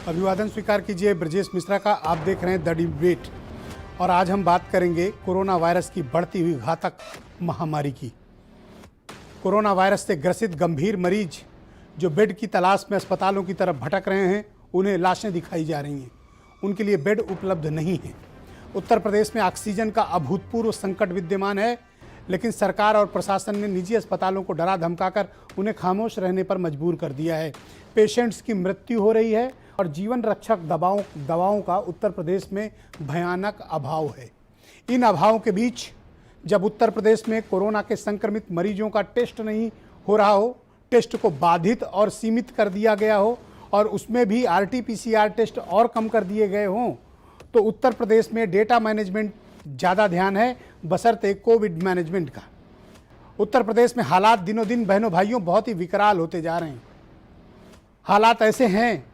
अभिवादन स्वीकार कीजिए ब्रजेश मिश्रा का। आप देख रहे हैं द डिबेट और आज हम बात करेंगे कोरोना वायरस की बढ़ती हुई घातक महामारी की। कोरोना वायरस से ग्रसित गंभीर मरीज जो बेड की तलाश में अस्पतालों की तरफ भटक रहे हैं, उन्हें लाशें दिखाई जा रही हैं, उनके लिए बेड उपलब्ध नहीं है। उत्तर प्रदेश में ऑक्सीजन का अभूतपूर्व संकट विद्यमान है, लेकिन सरकार और प्रशासन ने निजी अस्पतालों को डरा धमकाकर उन्हें खामोश रहने पर मजबूर कर दिया है। पेशेंट्स की मृत्यु हो रही है और जीवन रक्षक दवाओं का उत्तर प्रदेश में भयानक अभाव है। इन अभावों के बीच जब उत्तर प्रदेश में कोरोना के संक्रमित मरीजों का टेस्ट नहीं हो रहा हो, टेस्ट को बाधित और सीमित कर दिया गया हो और उसमें भी RT-PCR टेस्ट और कम कर दिए गए हों, तो उत्तर प्रदेश में डेटा मैनेजमेंट ज़्यादा ध्यान है बशर्ते कोविड मैनेजमेंट का। उत्तर प्रदेश में हालात दिनों दिन बहनों भाइयों बहुत ही विकराल होते जा रहे हैं। हालात ऐसे हैं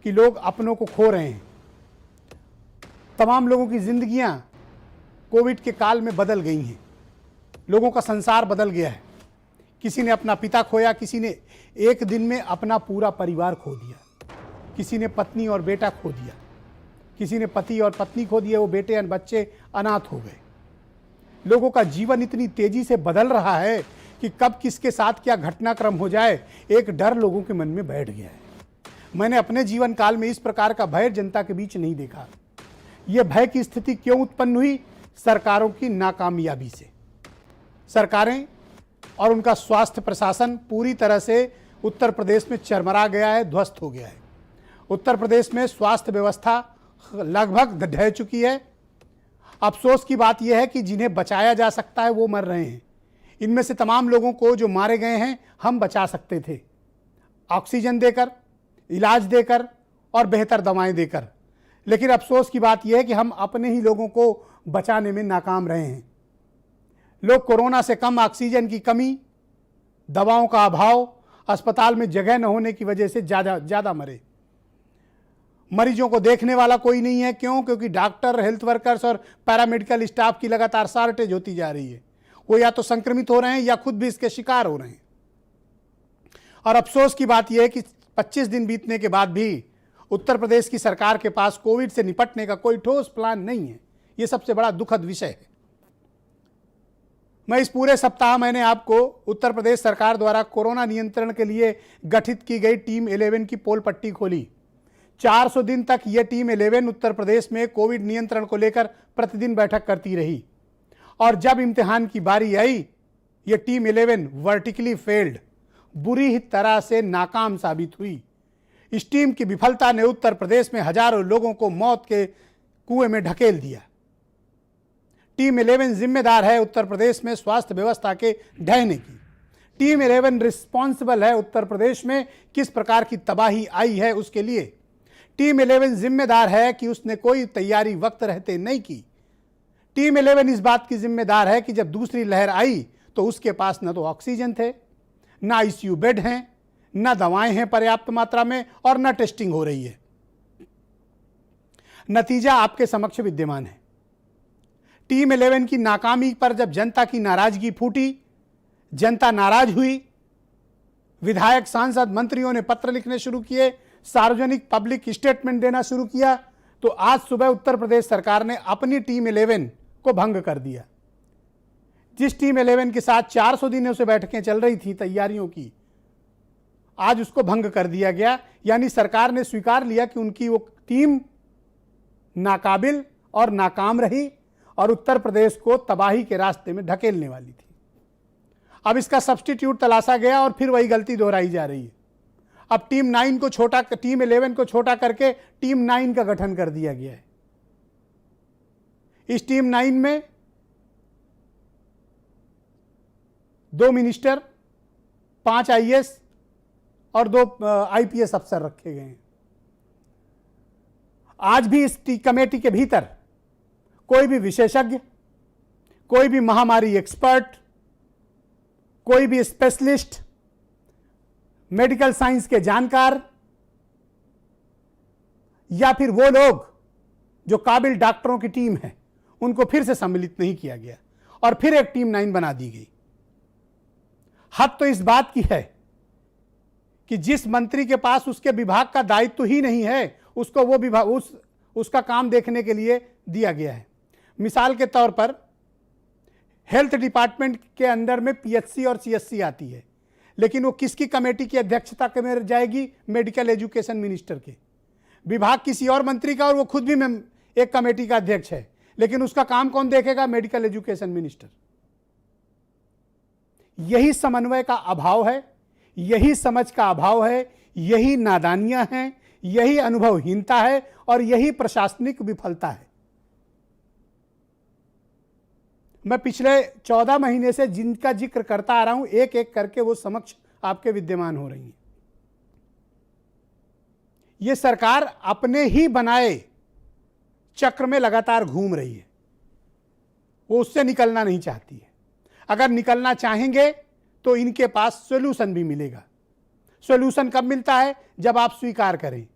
कि लोग अपनों को खो रहे हैं। तमाम लोगों की जिंदगियां कोविड के काल में बदल गई हैं। लोगों का संसार बदल गया है। किसी ने अपना पिता खोया, किसी ने एक दिन में अपना पूरा परिवार खो दिया, किसी ने पत्नी और बेटा खो दिया, किसी ने पति और पत्नी खो दिए, वो बेटे और बच्चे अनाथ हो गए। लोगों का जीवन इतनी तेजी से बदल रहा है कि कब किसके साथ क्या घटनाक्रम हो जाए, एक डर लोगों के मन में बैठ गया है। मैंने अपने जीवन काल में इस प्रकार का भय जनता के बीच नहीं देखा। यह भय की स्थिति क्यों उत्पन्न हुई? सरकारों की नाकामयाबी से। सरकारें और उनका स्वास्थ्य प्रशासन पूरी तरह से उत्तर प्रदेश में चरमरा गया है, ध्वस्त हो गया है। उत्तर प्रदेश में स्वास्थ्य व्यवस्था लगभग ढह चुकी है। अफसोस की बात यह है कि जिन्हें बचाया जा सकता है वो मर रहे हैं। इनमें से तमाम लोगों को जो मारे गए हैं हम बचा सकते थे, ऑक्सीजन देकर, इलाज देकर और बेहतर दवाएं देकर। लेकिन अफसोस की बात यह है कि हम अपने ही लोगों को बचाने में नाकाम रहे हैं। लोग कोरोना से कम ऑक्सीजन की कमी, दवाओं का अभाव, अस्पताल में जगह न होने की वजह से ज़्यादा मरे। मरीजों को देखने वाला कोई नहीं है। क्यों? क्योंकि डॉक्टर, हेल्थ वर्कर्स और पैरामेडिकल स्टाफ की लगातार शॉर्टेज होती जा रही है। वो या तो संक्रमित हो रहे हैं या खुद भी इसके शिकार हो रहे हैं। और अफसोस की बात यह है कि 25 दिन बीतने के बाद भी उत्तर प्रदेश की सरकार के पास कोविड से निपटने का कोई ठोस प्लान नहीं है। यह सबसे बड़ा दुखद विषय है। मैं इस पूरे सप्ताह मैंने आपको उत्तर प्रदेश सरकार द्वारा कोरोना नियंत्रण के लिए गठित की गई टीम 11 की पोल पट्टी खोली। 400 दिन तक यह टीम 11 उत्तर प्रदेश में कोविड नियंत्रण को लेकर प्रतिदिन बैठक करती रही और जब इम्तिहान की बारी आई, यह टीम 11 वर्टिकली फेल्ड, बुरी तरह से नाकाम साबित हुई। इस टीम की विफलता ने उत्तर प्रदेश में हजारों लोगों को मौत के कुएं में ढकेल दिया। टीम 11 जिम्मेदार है उत्तर प्रदेश में स्वास्थ्य व्यवस्था के ढहने की। टीम 11 रिस्पॉन्सिबल है उत्तर प्रदेश में किस प्रकार की तबाही आई है उसके लिए। टीम 11 जिम्मेदार है कि उसने कोई तैयारी वक्त रहते नहीं की। टीम 11 इस बात की जिम्मेदार है कि जब दूसरी लहर आई तो उसके पास न तो ऑक्सीजन थे, ना ICU बेड हैं, ना दवाएं हैं पर्याप्त मात्रा में और ना टेस्टिंग हो रही है। नतीजा आपके समक्ष विद्यमान है। टीम 11 की नाकामी पर जब जनता की नाराजगी फूटी, जनता नाराज हुई, विधायक, सांसद, मंत्रियों ने पत्र लिखने शुरू किए, सार्वजनिक पब्लिक स्टेटमेंट देना शुरू किया, तो आज सुबह उत्तर प्रदेश सरकार ने अपनी टीम 11 को भंग कर दिया। जिस टीम 11 के साथ 400 दिनों से बैठकें चल रही थी तैयारियों की, आज उसको भंग कर दिया गया। यानी सरकार ने स्वीकार लिया कि उनकी वो टीम नाकाबिल और नाकाम रही और उत्तर प्रदेश को तबाही के रास्ते में ढकेलने वाली थी। अब इसका सब्स्टिट्यूट तलाशा गया और फिर वही गलती दोहराई जा रही है। अब टीम 11 को छोटा करके टीम 9 का गठन कर दिया गया है। इस टीम 9 में 2 मिनिस्टर, 5 IAS और 2 IPS अफसर रखे गए हैं। आज भी इस कमेटी के भीतर कोई भी विशेषज्ञ, कोई भी महामारी एक्सपर्ट, कोई भी स्पेशलिस्ट, मेडिकल साइंस के जानकार या फिर वो लोग जो काबिल डॉक्टरों की टीम है, उनको फिर से सम्मिलित नहीं किया गया और फिर एक टीम 9 बना दी गई। हद तो इस बात की है कि जिस मंत्री के पास उसके विभाग का दायित्व ही नहीं है, उसको वो विभाग उसका काम देखने के लिए दिया गया है। मिसाल के तौर पर हेल्थ डिपार्टमेंट के अंदर में पीएचसी और सीएचसी आती है, लेकिन वो किसकी कमेटी की अध्यक्षता में जाएगी? मेडिकल एजुकेशन मिनिस्टर के। विभाग किसी और मंत्री का और वो खुद भी एक कमेटी का अध्यक्ष है, लेकिन उसका काम कौन देखेगा? Medical education minister. यही समन्वय का अभाव है, यही समझ का अभाव है, यही नादानियां हैं, यही अनुभवहीनता है और यही प्रशासनिक विफलता है। मैं पिछले 14 महीने से जिनका जिक्र करता आ रहा हूं, एक एक करके वो समक्ष आपके विद्यमान हो रही है। ये सरकार अपने ही बनाए चक्र में लगातार घूम रही है, वो उससे निकलना नहीं चाहती है। अगर निकलना चाहेंगे तो इनके पास सॉल्यूशन भी मिलेगा। सॉल्यूशन कब मिलता है? जब आप स्वीकार करें।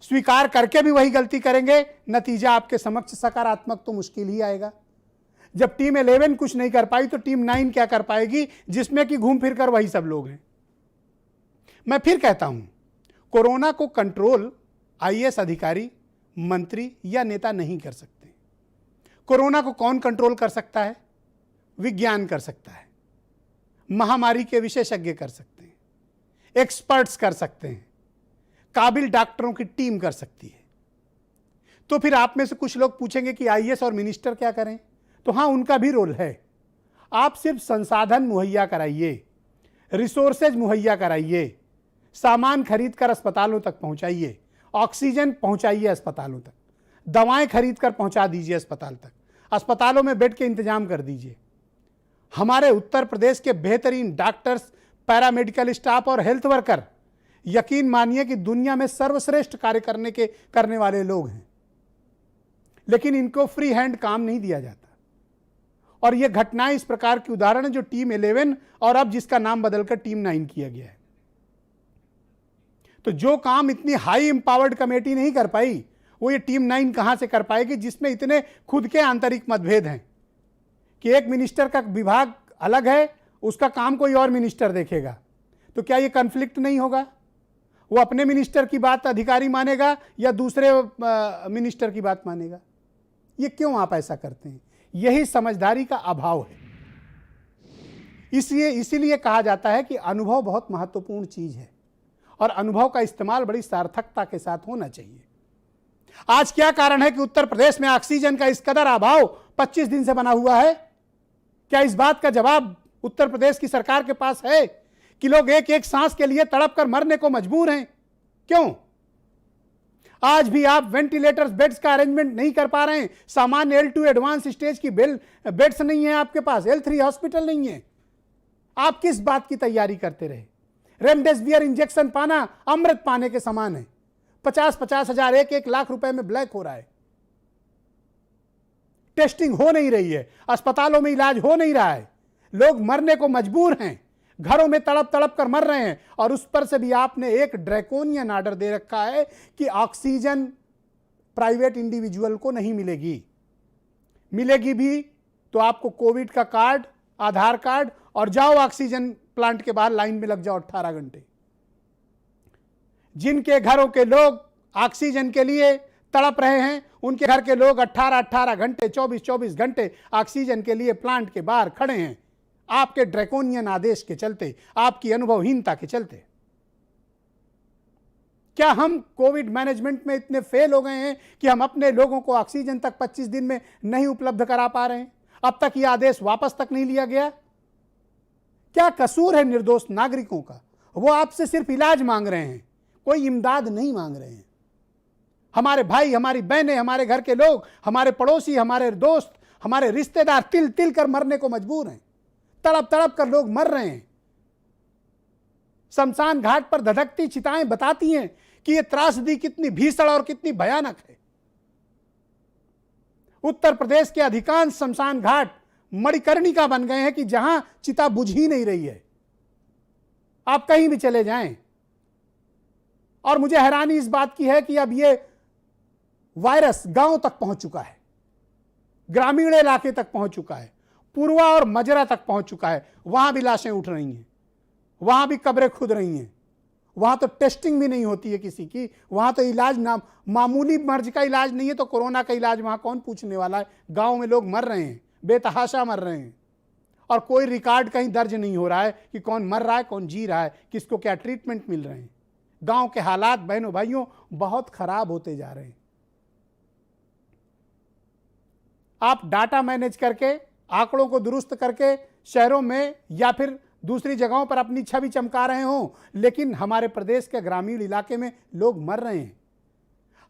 स्वीकार करके भी वही गलती करेंगे, नतीजा आपके समक्ष सकारात्मक तो मुश्किल ही आएगा। जब टीम 11 कुछ नहीं कर पाई तो टीम 9 क्या कर पाएगी, जिसमें कि घूम फिर कर वही सब लोग हैं। मैं फिर कहता हूं, कोरोना को कंट्रोल आईएएस अधिकारी, मंत्री या नेता नहीं कर सकते। कोरोना को कौन कंट्रोल कर सकता है? विज्ञान कर सकता है, महामारी के विशेषज्ञ कर सकते हैं, एक्सपर्ट्स कर सकते हैं, काबिल डॉक्टरों की टीम कर सकती है। तो फिर आप में से कुछ लोग पूछेंगे कि आईएएस और मिनिस्टर क्या करें? तो हां, उनका भी रोल है। आप सिर्फ संसाधन मुहैया कराइए, रिसोर्सेज मुहैया कराइए, सामान खरीद कर अस्पतालों तक पहुंचाइए, ऑक्सीजन पहुंचाइए अस्पतालों तक, दवाएं खरीद कर पहुंचा दीजिए अस्पताल तक, अस्पतालों में बेड के इंतजाम कर दीजिए। हमारे उत्तर प्रदेश के बेहतरीन डॉक्टर्स, पैरामेडिकल स्टाफ और हेल्थ वर्कर यकीन मानिए कि दुनिया में सर्वश्रेष्ठ कार्य करने वाले लोग हैं, लेकिन इनको फ्री हैंड काम नहीं दिया जाता। और ये घटनाएं इस प्रकार की उदाहरण है जो टीम 11 और अब जिसका नाम बदलकर टीम 9 किया गया है। तो जो काम इतनी हाई एम्पावर्ड कमेटी नहीं कर पाई, वो ये टीम 9 कहां से कर पाएगी, जिसमें इतने खुद के आंतरिक मतभेद हैं कि एक मिनिस्टर का विभाग अलग है, उसका काम कोई और मिनिस्टर देखेगा। तो क्या ये कॉन्फ्लिक्ट नहीं होगा? वो अपने मिनिस्टर की बात अधिकारी मानेगा या दूसरे मिनिस्टर की बात मानेगा? ये क्यों आप ऐसा करते हैं? यही समझदारी का अभाव है। इसीलिए कहा जाता है कि अनुभव बहुत महत्वपूर्ण चीज है और अनुभव का इस्तेमाल बड़ी सार्थकता के साथ होना चाहिए। आज क्या कारण है कि उत्तर प्रदेश में ऑक्सीजन का इस कदर अभाव 25 दिन से बना हुआ है? क्या इस बात का जवाब उत्तर प्रदेश की सरकार के पास है कि लोग एक एक सांस के लिए तड़प कर मरने को मजबूर हैं? क्यों? आज भी आप वेंटिलेटर्स, बेड्स का अरेंजमेंट नहीं कर पा रहे हैं। सामान्य L2 एडवांस स्टेज की बेड्स नहीं है आपके पास, L3 हॉस्पिटल नहीं है। आप किस बात की तैयारी करते रहे? रेमडेसिविर इंजेक्शन पाना अमृत पाने के समान है। 50-50 हजार, 1-1 लाख रुपए में ब्लैक हो रहा है। टेस्टिंग हो नहीं रही है, अस्पतालों में इलाज हो नहीं रहा है, लोग मरने को मजबूर हैं, घरों में तड़प तड़प कर मर रहे हैं। और उस पर से भी आपने एक ड्रैकोनियन ऑर्डर दे रखा है कि ऑक्सीजन प्राइवेट इंडिविजुअल को नहीं मिलेगी। मिलेगी भी तो आपको कोविड का कार्ड, आधार कार्ड और जाओ ऑक्सीजन प्लांट के बाहर लाइन में लग जाओ 18 घंटे। जिनके घरों के लोग ऑक्सीजन के लिए तड़प रहे हैं, उनके घर के लोग 18-18 घंटे, 24-24 घंटे ऑक्सीजन के लिए प्लांट के बाहर खड़े हैं, आपके ड्रैकोनियन आदेश के चलते, आपकी अनुभवहीनता के चलते। क्या हम कोविड मैनेजमेंट में इतने फेल हो गए हैं कि हम अपने लोगों को ऑक्सीजन तक 25 दिन में नहीं उपलब्ध करा पा रहे हैं? अब तक यह आदेश वापस तक नहीं लिया गया। क्या कसूर है निर्दोष नागरिकों का? वो आपसे सिर्फ इलाज मांग रहे हैं, कोई इमदाद नहीं मांग रहे हैं। हमारे भाई, हमारी बहनें, हमारे घर के लोग, हमारे पड़ोसी, हमारे दोस्त, हमारे रिश्तेदार तिल तिल कर मरने को मजबूर हैं। तड़प तड़प कर लोग मर रहे हैं। शमशान घाट पर धधकती चिताएं बताती हैं कि यह त्रासदी कितनी भीषण और कितनी भयानक है। उत्तर प्रदेश के अधिकांश शमशान घाट मणिकर्णिका बन गए हैं कि जहां चिता बुझ ही नहीं रही है। आप कहीं भी चले जाएं। और मुझे हैरानी इस बात की है कि अब यह वायरस गांव तक पहुंच चुका है, ग्रामीण इलाके तक पहुंच चुका है, पूर्वा और मजरा तक पहुंच चुका है। वहां भी लाशें उठ रही हैं, वहां भी कब्रें खुद रही हैं, वहां तो टेस्टिंग भी नहीं होती है किसी की, वहां तो इलाज ना, मामूली मर्ज का इलाज नहीं है तो कोरोना का इलाज वहां कौन पूछने वाला है। गांव में लोग मर रहे हैं, बेतहाशा मर रहे हैं, और कोई रिकॉर्ड कहीं दर्ज नहीं हो रहा है कि कौन मर रहा है, कौन जी रहा है, किसको क्या ट्रीटमेंट मिल रहे हैं। गांव के हालात बहनों भाइयों बहुत खराब होते जा रहे हैं। आप डाटा मैनेज करके, आंकड़ों को दुरुस्त करके शहरों में या फिर दूसरी जगहों पर अपनी छवि चमका रहे हों, लेकिन हमारे प्रदेश के ग्रामीण इलाके में लोग मर रहे हैं।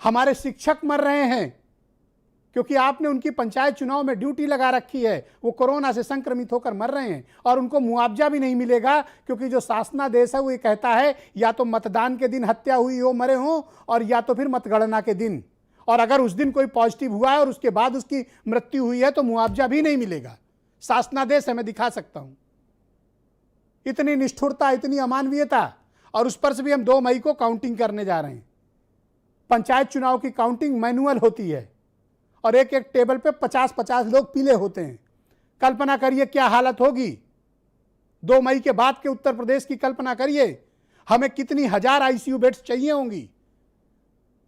हमारे शिक्षक मर रहे हैं क्योंकि आपने उनकी पंचायत चुनाव में ड्यूटी लगा रखी है, वो कोरोना से संक्रमित होकर मर रहे हैं और उनको मुआवजा भी नहीं मिलेगा, क्योंकि जो शासनादेश है वो ये कहता है या तो मतदान के दिन हत्या हुई हो, मरे हो, और या तो फिर मतगणना के दिन, और अगर उस दिन कोई पॉजिटिव हुआ है और उसके बाद उसकी मृत्यु हुई है तो मुआवजा भी नहीं मिलेगा। शासनादेश है, मैं दिखा सकता हूं। इतनी निष्ठुरता, इतनी अमानवीयता, और उस पर से भी हम 2 मई को काउंटिंग करने जा रहे हैं। पंचायत चुनाव की काउंटिंग मैनुअल होती है और एक एक टेबल पे 50-50 लोग पीले होते हैं। कल्पना करिए क्या हालत होगी 2 मई के बाद के उत्तर प्रदेश की। कल्पना करिए हमें कितनी हजार आईसीयू बेड्स चाहिए होंगी।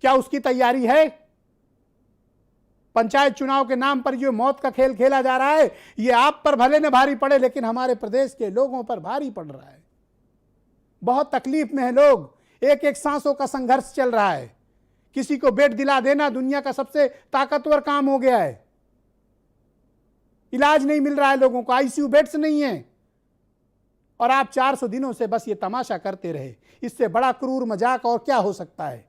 क्या उसकी तैयारी है? पंचायत चुनाव के नाम पर जो मौत का खेल खेला जा रहा है, ये आप पर भले न भारी पड़े, लेकिन हमारे प्रदेश के लोगों पर भारी पड़ रहा है। बहुत तकलीफ में है लोग, एक एक सांसों का संघर्ष चल रहा है। किसी को बेड दिला देना दुनिया का सबसे ताकतवर काम हो गया है। इलाज नहीं मिल रहा है लोगों को, आईसीयू बेड्स नहीं है, और आप 400 दिनों से बस ये तमाशा करते रहे। इससे बड़ा क्रूर मजाक और क्या हो सकता है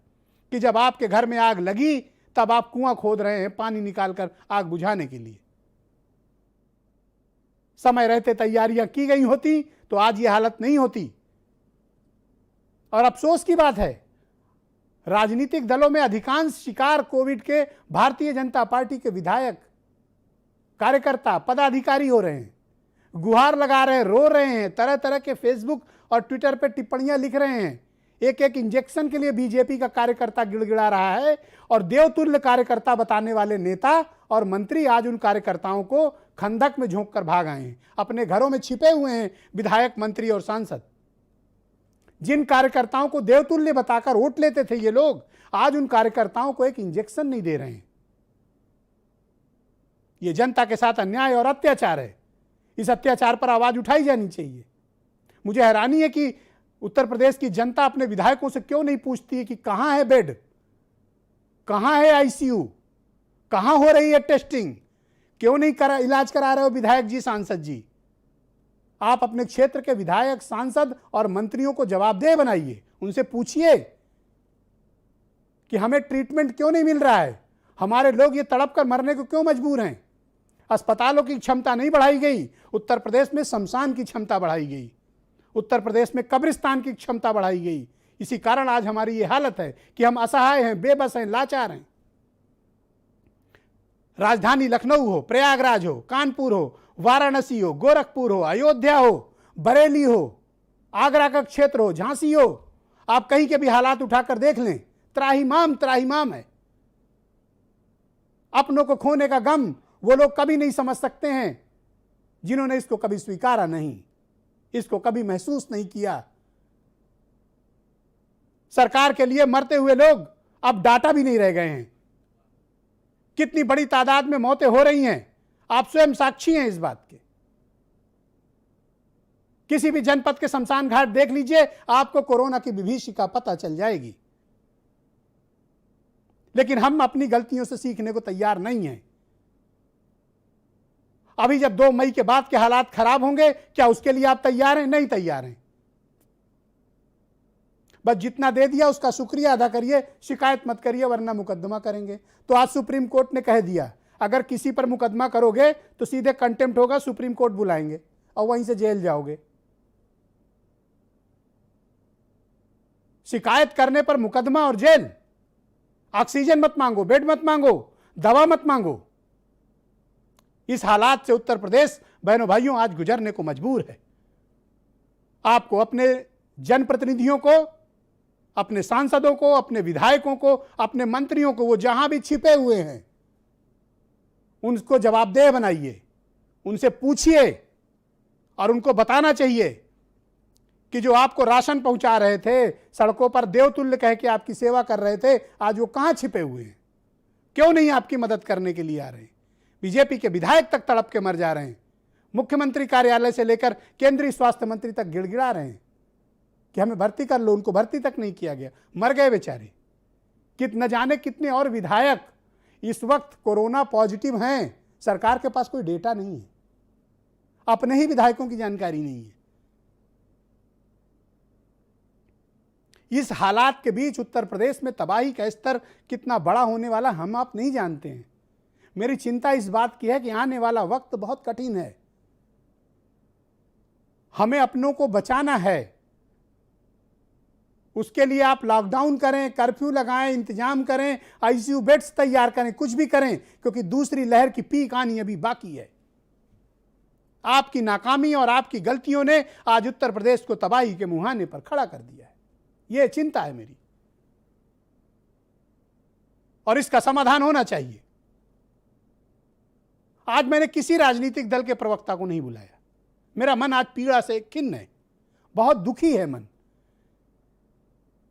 कि जब आपके घर में आग लगी तब आप कुआं खोद रहे हैं पानी निकालकर आग बुझाने के लिए। समय रहते तैयारियां की गई होती तो आज ये हालत नहीं होती। और अफसोस की बात है, राजनीतिक दलों में अधिकांश शिकार कोविड के भारतीय जनता पार्टी के विधायक, कार्यकर्ता, पदाधिकारी हो रहे हैं। गुहार लगा रहे हैं, रो रहे हैं, तरह तरह के फेसबुक और ट्विटर पर टिप्पणियां लिख रहे हैं। एक एक इंजेक्शन के लिए बीजेपी का कार्यकर्ता गिड़गिड़ा रहा है, और देवतुल्य कार्यकर्ता बताने वाले नेता और मंत्री आज उन कार्यकर्ताओं को खंदक में झोंक कर भाग आए हैं। अपने घरों में छिपे हुए हैं विधायक, मंत्री और सांसद। जिन कार्यकर्ताओं को देवतुल्य बताकर वोट लेते थे ये लोग, आज उन कार्यकर्ताओं को एक इंजेक्शन नहीं दे रहे हैं। ये जनता के साथ अन्याय और अत्याचार है। इस अत्याचार पर आवाज उठाई जानी चाहिए। मुझे हैरानी है कि उत्तर प्रदेश की जनता अपने विधायकों से क्यों नहीं पूछती है कि कहां है बेड, कहां है आईसीयू, कहां हो रही है टेस्टिंग, क्यों नहीं इलाज करा रहे हो विधायक जी, सांसद जी। आप अपने क्षेत्र के विधायक, सांसद और मंत्रियों को जवाबदेह बनाइए। उनसे पूछिए कि हमें ट्रीटमेंट क्यों नहीं मिल रहा है, हमारे लोग ये तड़प कर मरने को क्यों मजबूर हैं। अस्पतालों की क्षमता नहीं बढ़ाई गई, उत्तर प्रदेश में शमशान की क्षमता बढ़ाई गई, उत्तर प्रदेश में कब्रिस्तान की क्षमता बढ़ाई गई। इसी कारण आज हमारी ये हालत है कि हम असहाय हैं, बेबस हैं, लाचार हैं। राजधानी लखनऊ हो, प्रयागराज हो, कानपुर हो, वाराणसी हो, गोरखपुर हो, अयोध्या हो, बरेली हो, आगरा का क्षेत्र हो, झांसी हो, आप कहीं के भी हालात उठाकर देख लें, त्राहिमाम त्राहिमाम है। अपनों को खोने का गम वो लोग कभी नहीं समझ सकते हैं जिन्होंने इसको कभी स्वीकारा नहीं, इसको कभी महसूस नहीं किया। सरकार के लिए मरते हुए लोग अब डाटा भी नहीं रह गए हैं। कितनी बड़ी तादाद में मौतें हो रही हैं, आप स्वयं साक्षी हैं इस बात के। किसी भी जनपद के शमशान घाट देख लीजिए, आपको कोरोना की विभीषिका पता चल जाएगी। लेकिन हम अपनी गलतियों से सीखने को तैयार नहीं हैं। अभी जब 2 मई के बाद के हालात खराब होंगे, क्या उसके लिए आप तैयार हैं? नहीं तैयार हैं। बस जितना दे दिया उसका शुक्रिया अदा करिए, शिकायत मत करिए, वरना मुकदमा करेंगे। तो आज सुप्रीम कोर्ट ने कह दिया, अगर किसी पर मुकदमा करोगे तो सीधे कंटेम्प्ट होगा, सुप्रीम कोर्ट बुलाएंगे और वहीं से जेल जाओगे। शिकायत करने पर मुकदमा और जेल। ऑक्सीजन मत मांगो, बेड मत मांगो, दवा मत मांगो। इस हालात से उत्तर प्रदेश बहनों भाइयों आज गुजरने को मजबूर है। आपको अपने जनप्रतिनिधियों को, अपने सांसदों को, अपने विधायकों को, अपने मंत्रियों को, वो जहां भी छिपे हुए हैं उनको जवाबदेह बनाइए, उनसे पूछिए और उनको बताना चाहिए कि जो आपको राशन पहुंचा रहे थे, सड़कों पर देवतुल्य कह के आपकी सेवा कर रहे थे, आज वो कहां छिपे हुए हैं? क्यों नहीं आपकी मदद करने के लिए आ रहे हैं? बीजेपी के विधायक तक तड़प के मर जा रहे हैं। मुख्यमंत्री कार्यालय से लेकर केंद्रीय स्वास्थ्य मंत्री तक गिड़गिड़ा रहे हैं कि हमें भर्ती कर लो, उनको भर्ती तक नहीं किया गया, मर गए बेचारे। न जाने कितने और विधायक इस वक्त कोरोना पॉजिटिव हैं, सरकार के पास कोई डेटा नहीं है, अपने ही विधायकों की जानकारी नहीं है। इस हालात के बीच उत्तर प्रदेश में तबाही का स्तर कितना बड़ा होने वाला हम आप नहीं जानते हैं। मेरी चिंता इस बात की है कि आने वाला वक्त बहुत कठिन है। हमें अपनों को बचाना है, उसके लिए आप लॉकडाउन करें, कर्फ्यू लगाएं, इंतजाम करें, आईसीयू बेड्स तैयार करें, कुछ भी करें, क्योंकि दूसरी लहर की पीक आनी अभी बाकी है। आपकी नाकामी और आपकी गलतियों ने आज उत्तर प्रदेश को तबाही के मुहाने पर खड़ा कर दिया है। यह चिंता है मेरी, और इसका समाधान होना चाहिए। आज मैंने किसी राजनीतिक दल के प्रवक्ता को नहीं बुलाया। मेरा मन आज पीड़ा से खिन्न है, बहुत दुखी है मन।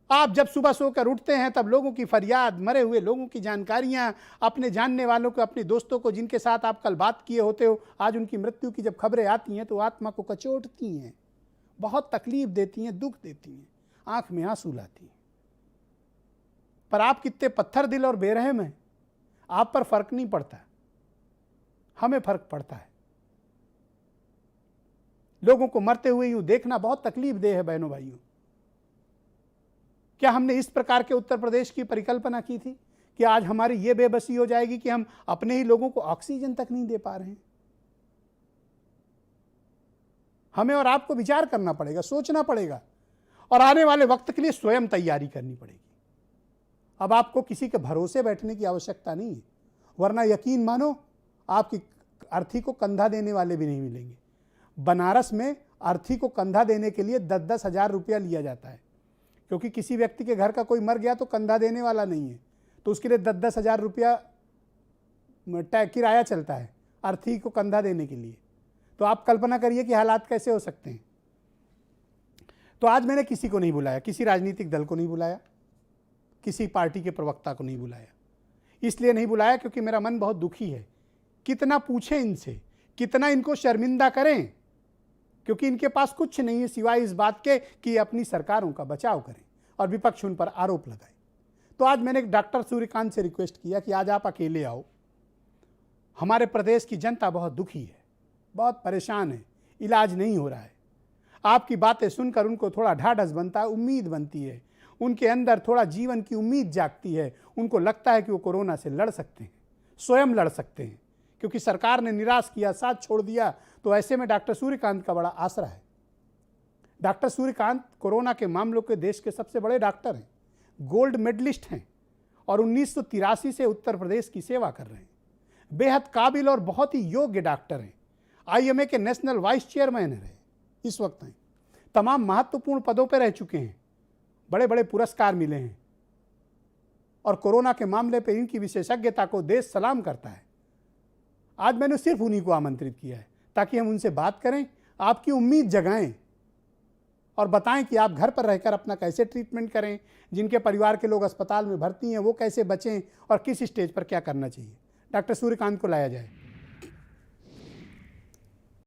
आप जब सुबह सोकर उठते हैं तब लोगों की फरियाद, मरे हुए लोगों की जानकारियां, अपने जानने वालों को, अपने दोस्तों को जिनके साथ आप कल बात किए होते हो, आज उनकी मृत्यु की जब खबरें आती हैं तो आत्मा को कचोटती हैं, बहुत तकलीफ देती हैं, दुख देती हैं, आंख में आंसू लाती हैं। पर आप कितने पत्थर दिल और बेरहम हैं। आप पर फर्क नहीं पड़ता, हमें फर्क पड़ता है। लोगों को मरते हुए यूं देखना बहुत तकलीफ देह है। बहनों भाइयों, क्या हमने इस प्रकार के उत्तर प्रदेश की परिकल्पना की थी कि आज हमारी ये बेबसी हो जाएगी कि हम अपने ही लोगों को ऑक्सीजन तक नहीं दे पा रहे हैं? हमें और आपको विचार करना पड़ेगा, सोचना पड़ेगा, और आने वाले वक्त के लिए स्वयं तैयारी करनी पड़ेगी। अब आपको किसी के भरोसे बैठने की आवश्यकता नहीं है, वरना यकीन मानो आपकी अर्थी को कंधा देने वाले भी नहीं मिलेंगे। बनारस में अर्थी को कंधा देने के लिए 10-10 हज़ार रुपया लिया जाता है, क्योंकि किसी व्यक्ति के घर का कोई मर गया तो कंधा देने वाला नहीं है, तो उसके लिए 10-10 हज़ार रुपया किराया चलता है अर्थी को कंधा देने के लिए। तो आप कल्पना करिए कि हालात कैसे हो सकते हैं। तो आज मैंने किसी को नहीं बुलाया, किसी राजनीतिक दल को नहीं बुलाया, किसी पार्टी के प्रवक्ता को नहीं बुलाया। इसलिए नहीं बुलाया क्योंकि मेरा मन बहुत दुखी है। कितना पूछें इनसे, कितना इनको शर्मिंदा करें, क्योंकि इनके पास कुछ नहीं है सिवाय इस बात के कि अपनी सरकारों का बचाव करें और विपक्ष उन पर आरोप लगाए। तो आज मैंने डॉक्टर सूर्यकांत से रिक्वेस्ट किया कि आज आप अकेले आओ। हमारे प्रदेश की जनता बहुत दुखी है, बहुत परेशान है, इलाज नहीं हो रहा है। आपकी बातें सुनकर उनको थोड़ा ढाढ़स बनता है, उम्मीद बनती है, उनके अंदर थोड़ा जीवन की उम्मीद जागती है। उनको लगता है कि वो कोरोना से लड़ सकते हैं, स्वयं लड़ सकते हैं, क्योंकि सरकार ने निराश किया, साथ छोड़ दिया। तो ऐसे में डॉक्टर सूर्यकांत का बड़ा आसरा है। डॉक्टर सूर्यकांत कोरोना के मामलों के देश के सबसे बड़े डॉक्टर हैं, गोल्ड मेडलिस्ट हैं, और 1983 से उत्तर प्रदेश की सेवा कर रहे हैं। बेहद काबिल और बहुत ही योग्य डॉक्टर हैं। आईएमए के नेशनल वाइस चेयरमैन रहे, इस वक्त हैं, तमाम महत्वपूर्ण पदों पर रह चुके हैं, बड़े बड़े पुरस्कार मिले हैं, और कोरोना के मामले पर इनकी विशेषज्ञता को देश सलाम करता है। आज मैंने सिर्फ उन्हीं को आमंत्रित किया है ताकि हम उनसे बात करें, आपकी उम्मीद जगाएं और बताएं कि आप घर पर रहकर अपना कैसे ट्रीटमेंट करें, जिनके परिवार के लोग अस्पताल में भर्ती हैं वो कैसे बचें और किस स्टेज पर क्या करना चाहिए। डॉक्टर सूर्यकांत को लाया जाए।